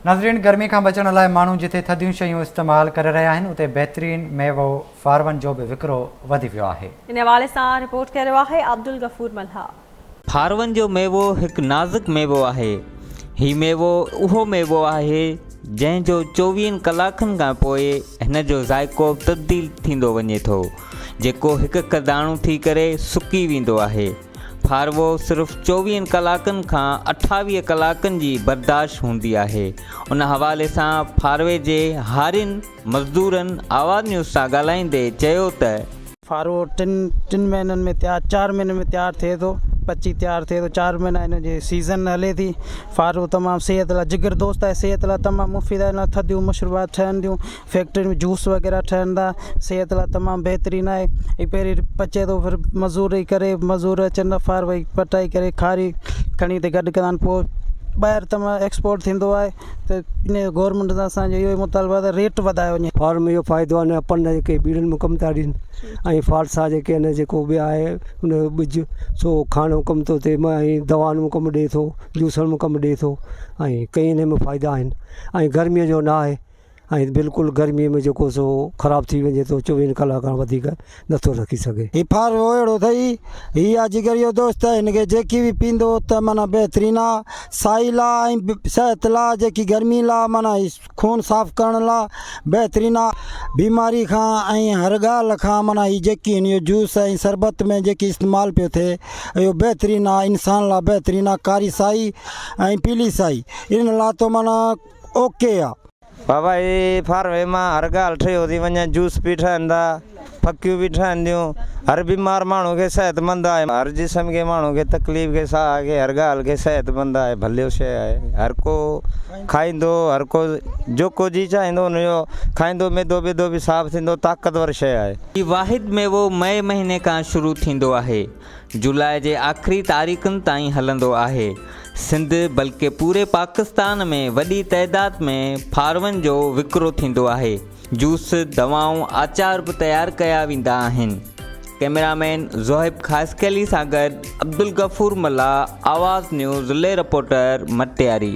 नाज़रीन, गर्मी का बचण लाइ माण्हू जिथे थधियूं शयूं इस्तेमाल करे रहिया आहिनि उते बहितरीन मेवो फारवन जो भी विक्रो वधी वियो आहे। इन हवाले सां रिपोर्ट करे रहियो आहे अब्दुल गफूर मल्हा। फारवन जो मेवो हिकु नाज़ुक मेवो आहे। ही मेवो उहो मेवो आहे जंहिंजो 24 कलाकनि खां पोइ हिन जो ज़ाइको तब्दील थींदो वञे थो, जेको हिकु दाणो थी करे सुकी वेंदो आहे। फारवो सिर्फ़ु 24 कलाकनि खां 28 कलाकनि जी बर्दाश्त हूंदी आहे। उन हवाले सां फारवे जे हारिन मज़दूरनि आवाज़ न्यूज़ सां ॻाल्हाईंदे चयो त फारवो टिन महीननि में तैयार 4 महीननि में तैयार थिए थो, 25 तैयार थिए थो। 4 महीना इन जी सीज़न हले थी। फारवो तमामु सिहत लाइ जिगर दोस्त आहे, सिहत लाइ तमामु मुफ़ीद आहे। न थधियूं मशरूबात ठहनि थियूं, फैक्ट्रियुनि में जूस वग़ैरह ठहनि था, सिहत लाइ तमामु बहितरीनु आहे। ही पहिरीं पचे थो, फिर मज़ूरी करे मज़ूर अचनि फार वही पटाई करे खारी खणी ते गॾु कंदा आहिनि, पोइ ॿाहिरि तमामु एक्सपोर्ट थींदो आहे। त इन गवर्नमेंट सां असांजो इहो ई मुतालबो आहे त रेट वधायो वञे। फार्म में इहो फ़ाइदो आहे न पन जेके बीड़नि में कमु था ॾियनि ऐं फालसा जेके आहिनि जेको ॿिया आहे उन जो ॿिज सो खाणो कमु थो थिए, ऐं दवाउनि में कमु ॾिए थो, जूसनि में कमु ॾिए थो, ऐं कई इन में फ़ाइदा आहिनि। ऐं गर्मीअ जो न आहे, ऐं बिल्कुलु गर्मीअ में जेको सो ख़राबु थी वञे थो, 24 कलाक खां वधीक नथो रखी सघे। ही फारवो अहिड़ो अथई, हीअ जिगरियो दोस्त आहे, हिनखे जेकी बि पींदो त माना बहितरीनु आहे। साई लाइ ऐं सिहत लाइ, जेकी गर्मी लाइ माना खून साफ़ करण लाइ बहितरीनु आहे। बीमारी खां ऐं हर ॻाल्हि खां माना हीअ जेकी हिन जूस ऐं शरबत में जेकी इस्तेमालु पियो थिए इहो बहितरीनु आहे, इंसान लाइ बहितरीनु आहे। कारी साई ऐं पीली साई इन लाइ तो माना ओके आहे। बाबा ये फारवे में हर ॻाल्हि ठही थी वञे, जूस बि ठहनि था, फकियूं बि ठहनि थियूं। हर बीमार माण्हू खे सेहतमंद आहे, हर जिस्म के माण्हू खे तकलीफ़ के साह के हर ॻाल्हि खे सेहतमंद आहे, भलियो शइ आहे। हर को खाईंदो, हर को जेको जी चाहींदो हुनजो खाईंदो, मैदो बेदो बि साफ़ थींदो, ताक़तवर शइ आहे। हीउ वाहिद मेवो मई महीने खां शुरू थींदो आहे, जुलाई जे आख़िरी तारीख़ुनि ताईं हलंदो आहे। सिंध बल्कि पूरे पाकिस्तान में वॾी तइदाद में फारवन जो विकिरो थींदो आहे। जूस, दवाऊं, आचार बि तयारु कया वेंदा आहिनि। कैमरामैन ज़ोहिब ख़ासकली सां गॾु अब्दुल गफूर मल्हा, आवाज़ न्यूज़ ले रिपोर्टर मटियारी।